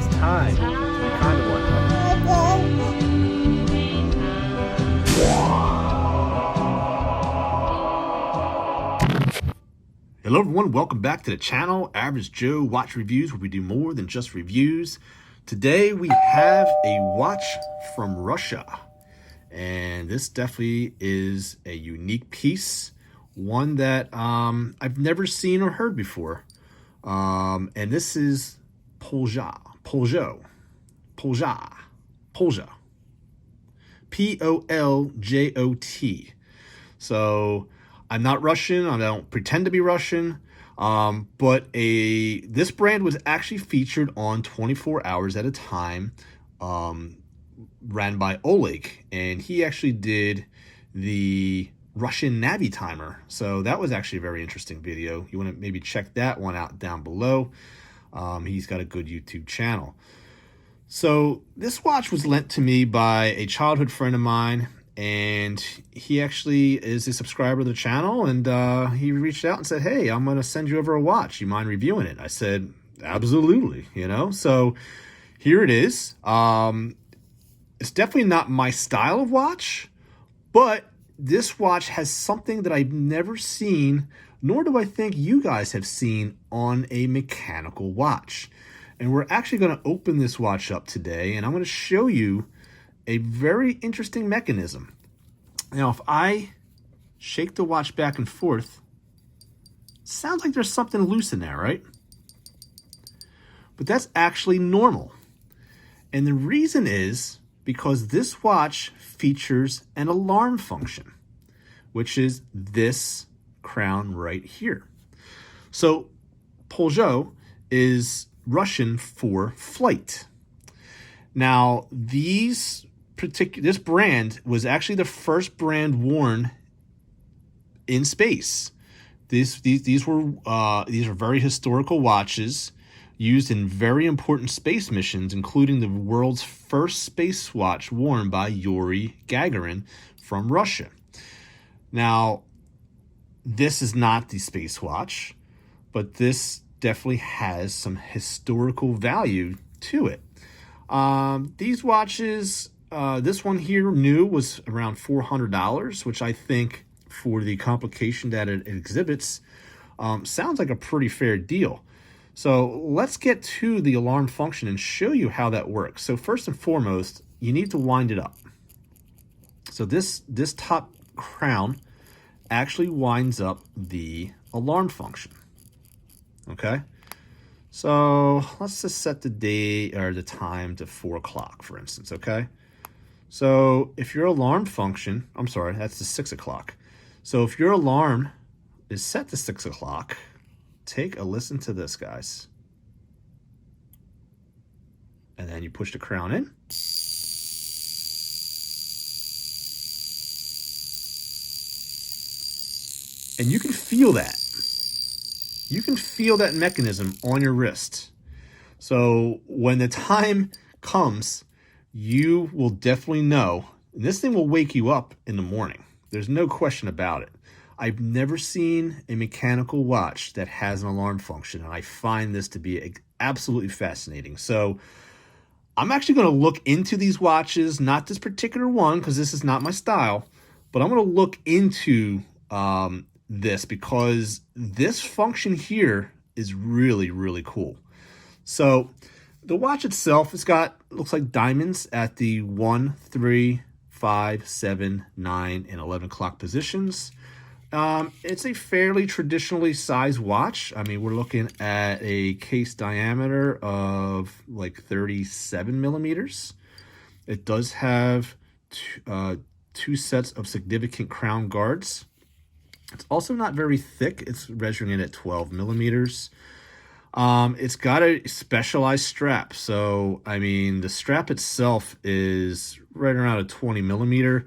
Today's time. I kind of want that. Hello everyone, welcome back to the channel, Average Joe Watch Reviews, where we do more than just reviews. Today we have a watch from Russia, and this definitely is a unique piece, one that I've never seen or heard before. And this is Poljot, Poljot. So I'm not Russian. I don't pretend to be Russian. But this brand was actually featured on 24 Hours at a Time, ran by Oleg, and he actually did the Russian Navi timer. So that was actually a very interesting video. You want to maybe check that one out down below. He's got a good YouTube channel. So this watch was lent to me by a childhood friend of mine, and he actually is a subscriber to the channel, and he reached out and said, hey, I'm going to send you over a watch. You mind reviewing it? I said, absolutely, you know. So here it is. It's definitely not my style of watch, but this watch has something that I've never seen, nor do I think you guys have seen on a mechanical watch. And we're actually going to open this watch up today, and I'm going to show you a very interesting mechanism. Now, if I shake the watch back and forth, it sounds like there's something loose in there, right? But that's actually normal. And the reason is because this watch features an alarm function, which is this crown right here. So Poljot is Russian for flight. Now, this brand was actually the first brand worn in space. These are very historical watches used in very important space missions, including the world's first space watch worn by Yuri Gagarin from Russia. Now, this is not the space watch, but this definitely has some historical value to it. These watches, this one here new was around $400, which I think for the complication that it exhibits sounds like a pretty fair deal. So let's get to the alarm function and show you how that works. So first and foremost, you need to wind it up. So this top crown actually winds up the alarm function. Okay. So let's just set the day or the time to 4 o'clock, for instance. Okay. So if your alarm function, I'm sorry, that's the 6 o'clock. So if your alarm is set to 6 o'clock, take a listen to this, guys. And then you push the crown in. And you can feel that. You can feel that mechanism on your wrist. So when the time comes, you will definitely know. And this thing will wake you up in the morning. There's no question about it. I've never seen a mechanical watch that has an alarm function, and I find this to be absolutely fascinating. So I'm actually going to look into these watches, not this particular one because this is not my style, but I'm going to look into this because this function here is really, really cool. So the watch itself, it's got, looks like diamonds at the 1, 3, 5, 7, 9, and 11 o'clock positions. It's a fairly traditionally sized watch. I mean, we're looking at a case diameter of like 37 millimeters. It does have two sets of significant crown guards. It's also not very thick. It's measuring it at 12 millimeters. It's got a specialized strap. So, I mean, the strap itself is right around a 20 millimeter,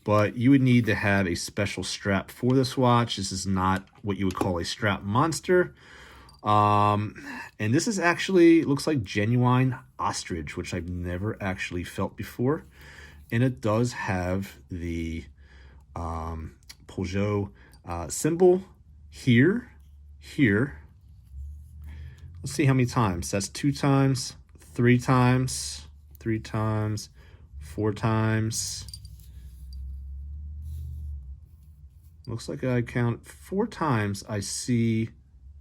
but you would need to have a special strap for this watch. This is not what you would call a strap monster. And this is actually, looks like genuine ostrich, which I've never actually felt before. And it does have the Poljot symbol here. Let's see how many times. That's 2 times, 3 times, 3 times, 4 times. Looks like I count 4 times I see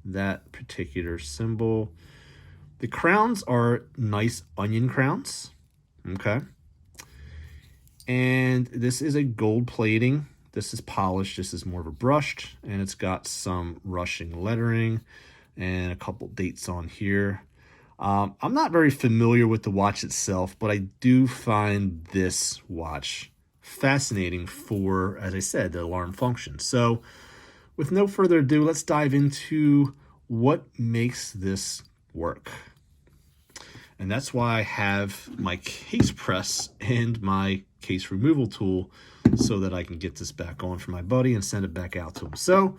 that particular symbol. The crowns are nice onion crowns, okay? And this is a gold plating. This is polished, this is more of a brushed, and it's got some Russian lettering and a couple dates on here. I'm not very familiar with the watch itself, but I do find this watch fascinating for, as I said, the alarm function. So with no further ado, let's dive into what makes this work. And that's why I have my case press and my case removal tool so that I can get this back on for my buddy and send it back out to him. So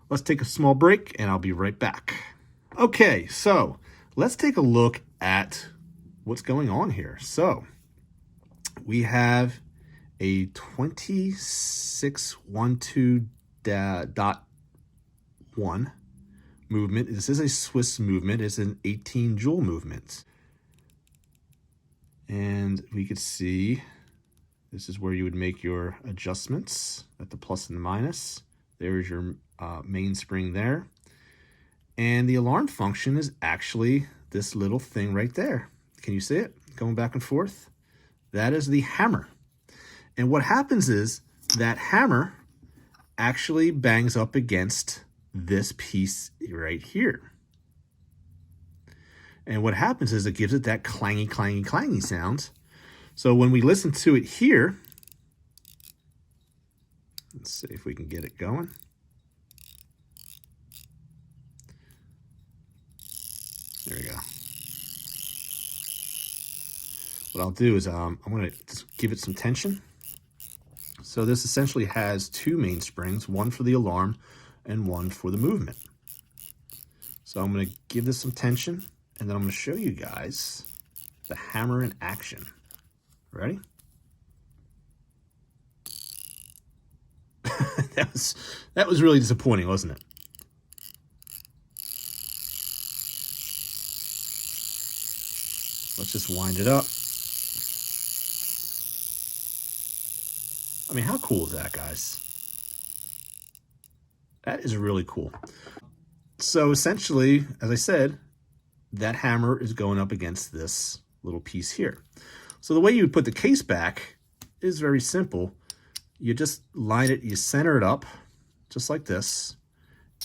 let's take a small break and I'll be right back. Okay, so let's take a look at what's going on here. So we have a 2612.1 movement. This is a Swiss movement. It's an 18 joule movement. And we could see this is where you would make your adjustments at the plus and the minus. There's your mainspring there. And the alarm function is actually this little thing right there. Can you see it going back and forth? That is the hammer. And what happens is that hammer actually bangs up against this piece right here. And what happens is it gives it that clangy, clangy, clangy sound. So when we listen to it here, let's see if we can get it going. There we go. What I'll do is I'm going to just give it some tension. So this essentially has 2 mainsprings, one for the alarm and one for the movement. So I'm going to give this some tension, and then I'm going to show you guys the hammer in action. Ready? that was really disappointing, wasn't it? Let's just wind it up. I mean, how cool is that, guys? That is really cool. So essentially, as I said, that hammer is going up against this little piece here. So the way you would put the case back is very simple. You just line it, you center it up, just like this,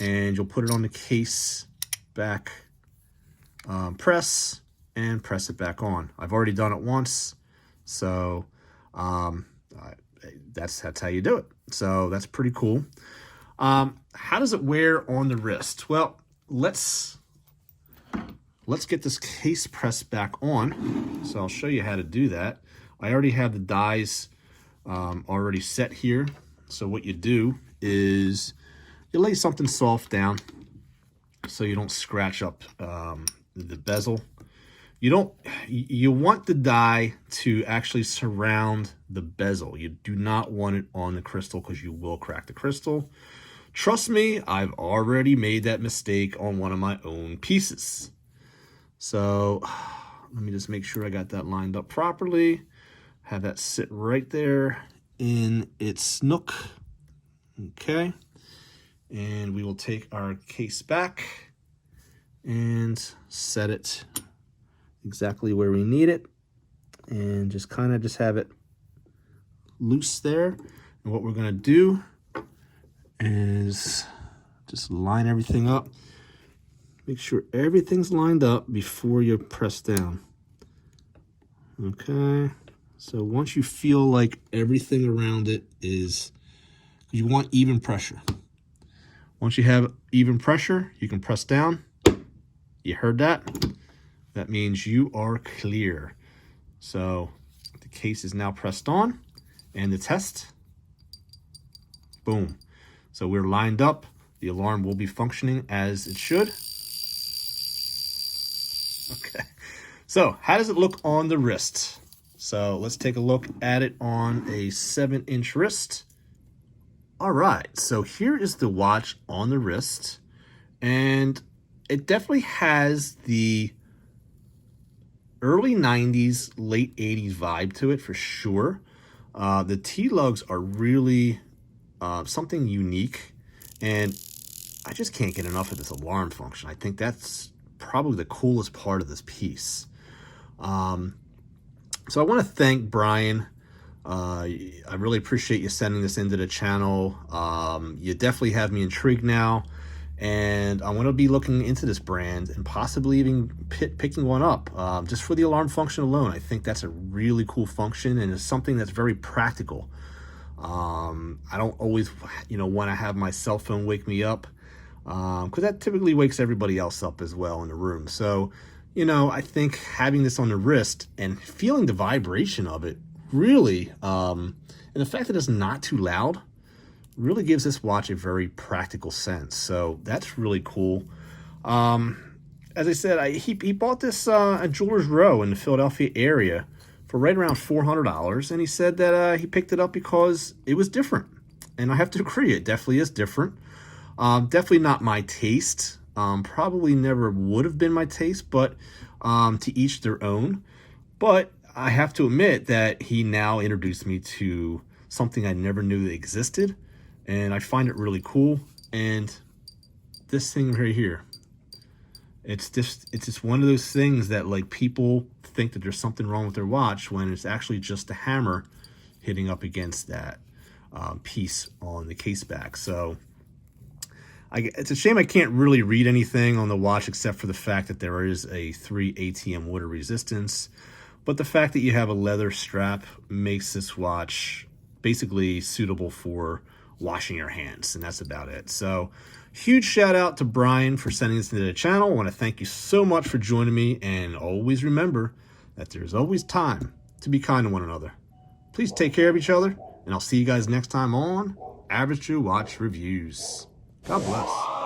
and you'll put it on the case back press and press it back on. I've already done it once, so that's how you do it. So that's pretty cool. How does it wear on the wrist? Well, let's get this case press back on. So I'll show you how to do that. I already have the dies already set here. So what you do is you lay something soft down so you don't scratch up the bezel. You want the die to actually surround the bezel. You do not want it on the crystal because you will crack the crystal. Trust me, I've already made that mistake on one of my own pieces. So let me just make sure I got that lined up properly. Have that sit right there in its nook. Okay. And we will take our case back and set it exactly where we need it. And just kind of just have it loose there. And what we're going to do is just line everything up. Make sure everything's lined up before you press down. Okay. So once you feel like everything around it is, you want even pressure. Once you have even pressure, you can press down. You heard that? That means you are clear. So the case is now pressed on, and the test, boom. So we're lined up. The alarm will be functioning as it should. Okay. So how does it look on the wrist? So let's take a look at it on a 7-inch wrist. All right, so here is the watch on the wrist, and it definitely has the early 90s, late 80s vibe to it for sure. The T-lugs are really something unique, and I just can't get enough of this alarm function. I think that's probably the coolest part of this piece. So I want to thank Brian. I really appreciate you sending this into the channel. You definitely have me intrigued now, and I want to be looking into this brand and possibly even picking one up just for the alarm function alone. I think that's a really cool function, and it's something that's very practical. I don't always, want to have my cell phone wake me up, because that typically wakes everybody else up as well in the room. So, I think having this on the wrist and feeling the vibration of it really, and the fact that it's not too loud, really gives this watch a very practical sense. So that's really cool. As I said, he bought this at Jewelers Row in the Philadelphia area for right around $400, and he said that he picked it up because it was different. And I have to agree, it definitely is different. Definitely not my taste. Probably never would have been my taste, but to each their own. But I have to admit that he now introduced me to something I never knew that existed, and I find it really cool. And this thing right here, it's just one of those things that, like, people think that there's something wrong with their watch when it's actually just a hammer hitting up against that piece on the case back. So it's a shame I can't really read anything on the watch except for the fact that there is a 3 ATM water resistance. But the fact that you have a leather strap makes this watch basically suitable for washing your hands, and that's about it. So huge shout out to Brian for sending this into the channel. I want to thank you so much for joining me, and always remember that there's always time to be kind to one another. Please take care of each other, and I'll see you guys next time on Average Joe Watch Reviews. God bless.